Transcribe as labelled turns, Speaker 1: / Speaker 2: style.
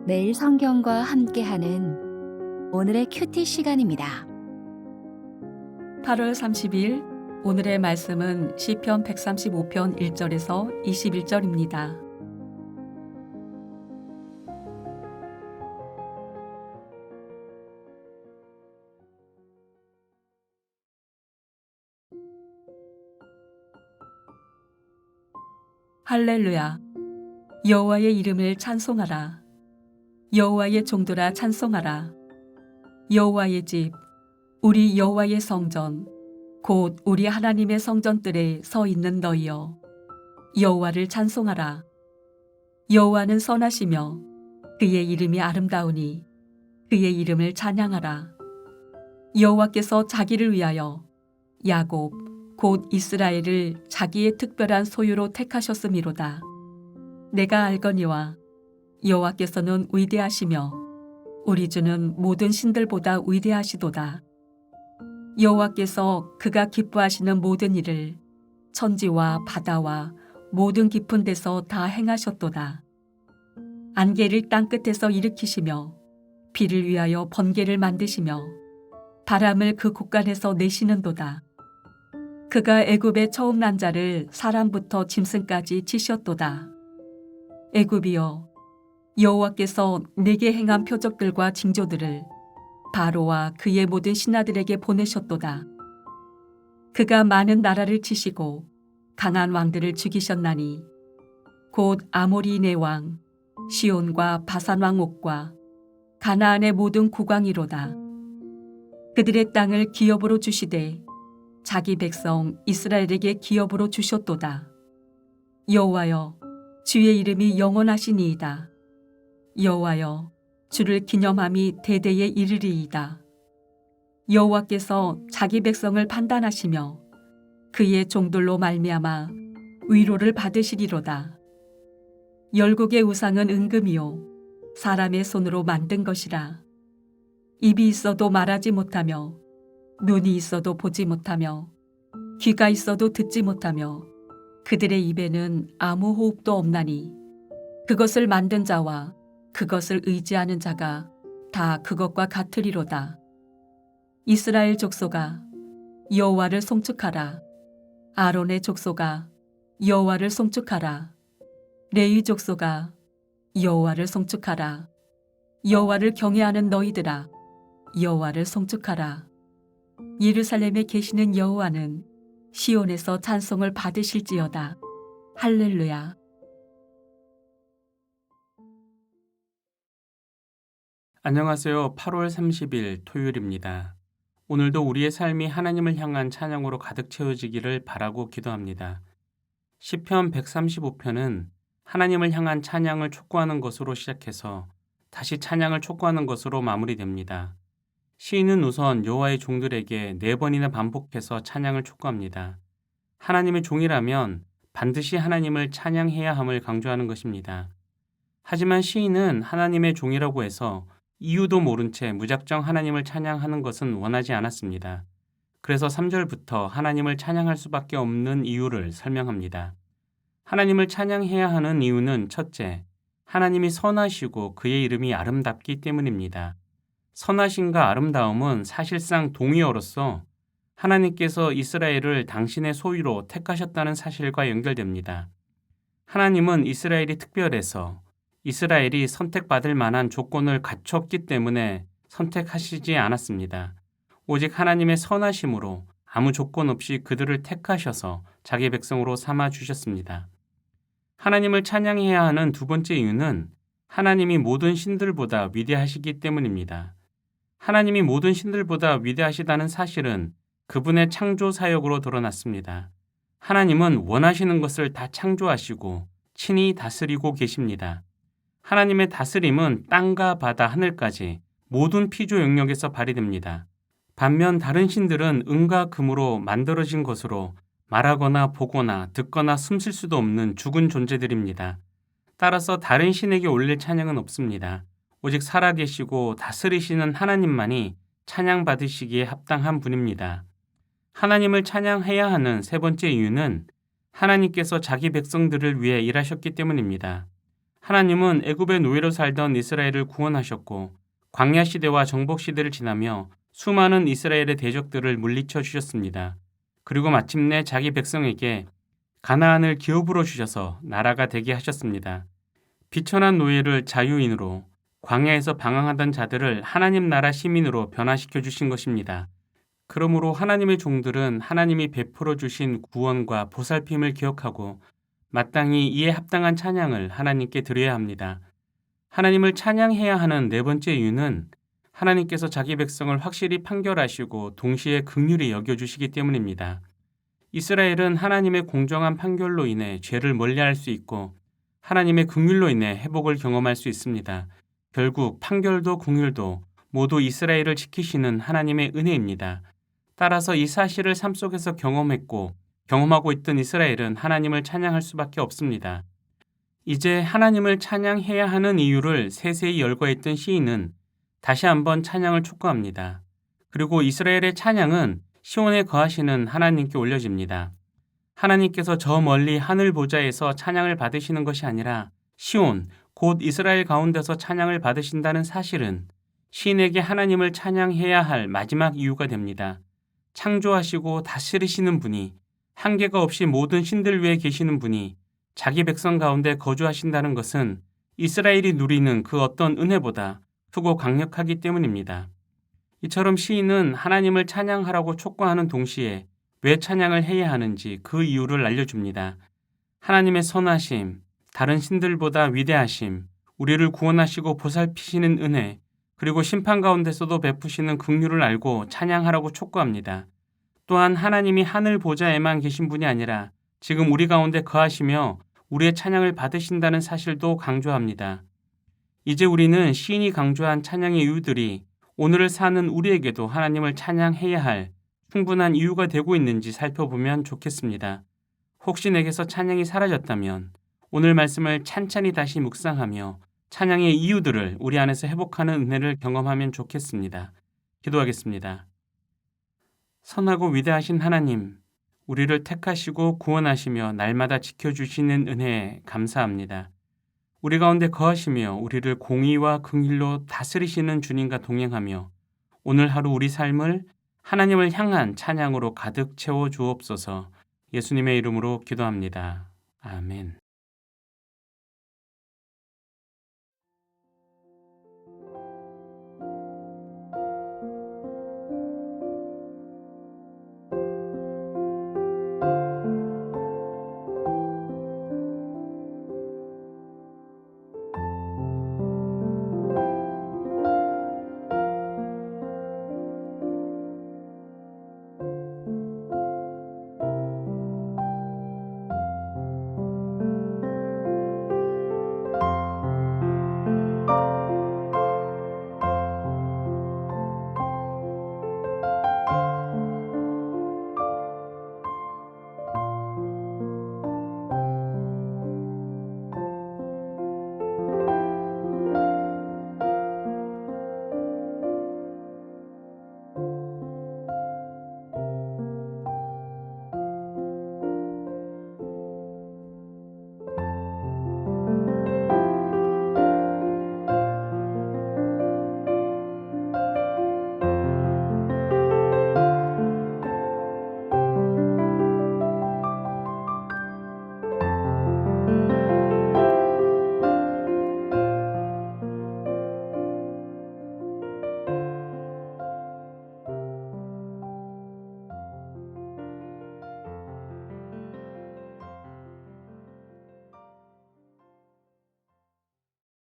Speaker 1: 매일 성경과 함께하는 오늘의 큐티 시간입니다.
Speaker 2: 8월 30일 오늘의 말씀은 시편 135편 1절에서 21절입니다. 할렐루야. 여호와의 이름을 찬송하라. 여호와의 종들아 찬송하라. 여호와의 집, 우리 여호와의 성전, 곧 우리 하나님의 성전들에 서 있는 너희여, 여호와를 찬송하라. 여호와는 선하시며 그의 이름이 아름다우니 그의 이름을 찬양하라. 여호와께서 자기를 위하여 야곱 곧 이스라엘을 자기의 특별한 소유로 택하셨음이로다. 내가 알거니와 여호와께서는 위대하시며 우리 주는 모든 신들보다 위대하시도다. 여호와께서 그가 기뻐하시는 모든 일을 천지와 바다와 모든 깊은 데서 다 행하셨도다. 안개를 땅 끝에서 일으키시며 비를 위하여 번개를 만드시며 바람을 그 곳간에서 내시는도다. 그가 애굽의 처음 난 자를 사람부터 짐승까지 치셨도다. 애굽이여, 여호와께서 내게 행한 표적들과 징조들을 바로와 그의 모든 신하들에게 보내셨도다. 그가 많은 나라를 치시고 강한 왕들을 죽이셨나니 곧 아모리인의 왕 시온과 바산 왕 옥과 가나안의 모든 국왕이로다. 그들의 땅을 기업으로 주시되 자기 백성 이스라엘에게 기업으로 주셨도다. 여호와여, 주의 이름이 영원하시니이다. 여호와여, 주를 기념함이 대대에 이르리이다. 여호와께서 자기 백성을 판단하시며 그의 종들로 말미암아 위로를 받으시리로다. 열국의 우상은 은금이요 사람의 손으로 만든 것이라. 입이 있어도 말하지 못하며 눈이 있어도 보지 못하며 귀가 있어도 듣지 못하며 그들의 입에는 아무 호흡도 없나니 그것을 만든 자와 그것을 의지하는 자가 다 그것과 같으리로다. 이스라엘 족속아, 여호와를 송축하라. 아론의 족속아, 여호와를 송축하라. 레위 족속아, 여호와를 송축하라. 여호와를 경외하는 너희들아, 여호와를 송축하라. 예루살렘에 계시는 여호와는 시온에서 찬송을 받으실지어다. 할렐루야.
Speaker 3: 안녕하세요. 8월 30일 토요일입니다. 오늘도 우리의 삶이 하나님을 향한 찬양으로 가득 채워지기를 바라고 기도합니다. 시편 135편은 하나님을 향한 찬양을 촉구하는 것으로 시작해서 다시 찬양을 촉구하는 것으로 마무리됩니다. 시인은 우선 여호와의 종들에게 4번이나 반복해서 찬양을 촉구합니다. 하나님의 종이라면 반드시 하나님을 찬양해야 함을 강조하는 것입니다. 하지만 시인은 하나님의 종이라고 해서 이유도 모른 채 무작정 하나님을 찬양하는 것은 원하지 않았습니다. 그래서 3절부터 하나님을 찬양할 수밖에 없는 이유를 설명합니다. 하나님을 찬양해야 하는 이유는 첫째, 하나님이 선하시고 그의 이름이 아름답기 때문입니다. 선하심과 아름다움은 사실상 동의어로서 하나님께서 이스라엘을 당신의 소유로 택하셨다는 사실과 연결됩니다. 하나님은 이스라엘이 특별해서 이스라엘이 선택받을 만한 조건을 갖췄기 때문에 선택하시지 않았습니다. 오직 하나님의 선하심으로 아무 조건 없이 그들을 택하셔서 자기 백성으로 삼아 주셨습니다. 하나님을 찬양해야 하는 두 번째 이유는 하나님이 모든 신들보다 위대하시기 때문입니다. 하나님이 모든 신들보다 위대하시다는 사실은 그분의 창조 사역으로 드러났습니다. 하나님은 원하시는 것을 다 창조하시고 친히 다스리고 계십니다. 하나님의 다스림은 땅과 바다, 하늘까지 모든 피조 영역에서 발휘됩니다. 반면 다른 신들은 은과 금으로 만들어진 것으로 말하거나 보거나 듣거나 숨쉴 수도 없는 죽은 존재들입니다. 따라서 다른 신에게 올릴 찬양은 없습니다. 오직 살아계시고 다스리시는 하나님만이 찬양받으시기에 합당한 분입니다. 하나님을 찬양해야 하는 세 번째 이유는 하나님께서 자기 백성들을 위해 일하셨기 때문입니다. 하나님은 애굽의 노예로 살던 이스라엘을 구원하셨고 광야 시대와 정복 시대를 지나며 수많은 이스라엘의 대적들을 물리쳐 주셨습니다. 그리고 마침내 자기 백성에게 가나안을 기업으로 주셔서 나라가 되게 하셨습니다. 비천한 노예를 자유인으로, 광야에서 방황하던 자들을 하나님 나라 시민으로 변화시켜 주신 것입니다. 그러므로 하나님의 종들은 하나님이 베풀어 주신 구원과 보살핌을 기억하고 마땅히 이에 합당한 찬양을 하나님께 드려야 합니다. 하나님을 찬양해야 하는 네 번째 이유는 하나님께서 자기 백성을 확실히 판결하시고 동시에 긍휼히 여겨주시기 때문입니다. 이스라엘은 하나님의 공정한 판결로 인해 죄를 멀리할 수 있고 하나님의 긍휼로 인해 회복을 경험할 수 있습니다. 결국 판결도 긍휼도 모두 이스라엘을 지키시는 하나님의 은혜입니다. 따라서 이 사실을 삶 속에서 경험하고 있던 이스라엘은 하나님을 찬양할 수밖에 없습니다. 이제 하나님을 찬양해야 하는 이유를 세세히 열거했던 시인은 다시 한번 찬양을 촉구합니다. 그리고 이스라엘의 찬양은 시온에 거하시는 하나님께 올려집니다. 하나님께서 저 멀리 하늘 보좌에서 찬양을 받으시는 것이 아니라 시온, 곧 이스라엘 가운데서 찬양을 받으신다는 사실은 시인에게 하나님을 찬양해야 할 마지막 이유가 됩니다. 창조하시고 다스리시는 분이, 한계가 없이 모든 신들 위에 계시는 분이 자기 백성 가운데 거주하신다는 것은 이스라엘이 누리는 그 어떤 은혜보다 크고 강력하기 때문입니다. 이처럼 시인은 하나님을 찬양하라고 촉구하는 동시에 왜 찬양을 해야 하는지 그 이유를 알려줍니다. 하나님의 선하심, 다른 신들보다 위대하심, 우리를 구원하시고 보살피시는 은혜, 그리고 심판 가운데서도 베푸시는 긍휼을 알고 찬양하라고 촉구합니다. 또한 하나님이 하늘 보좌에만 계신 분이 아니라 지금 우리 가운데 거하시며 우리의 찬양을 받으신다는 사실도 강조합니다. 이제 우리는 시인이 강조한 찬양의 이유들이 오늘을 사는 우리에게도 하나님을 찬양해야 할 충분한 이유가 되고 있는지 살펴보면 좋겠습니다. 혹시 내게서 찬양이 사라졌다면 오늘 말씀을 찬찬히 다시 묵상하며 찬양의 이유들을 우리 안에서 회복하는 은혜를 경험하면 좋겠습니다. 기도하겠습니다. 선하고 위대하신 하나님, 우리를 택하시고 구원하시며 날마다 지켜주시는 은혜에 감사합니다. 우리 가운데 거하시며 우리를 공의와 긍휼로 다스리시는 주님과 동행하며 오늘 하루 우리 삶을 하나님을 향한 찬양으로 가득 채워 주옵소서. 예수님의 이름으로 기도합니다. 아멘.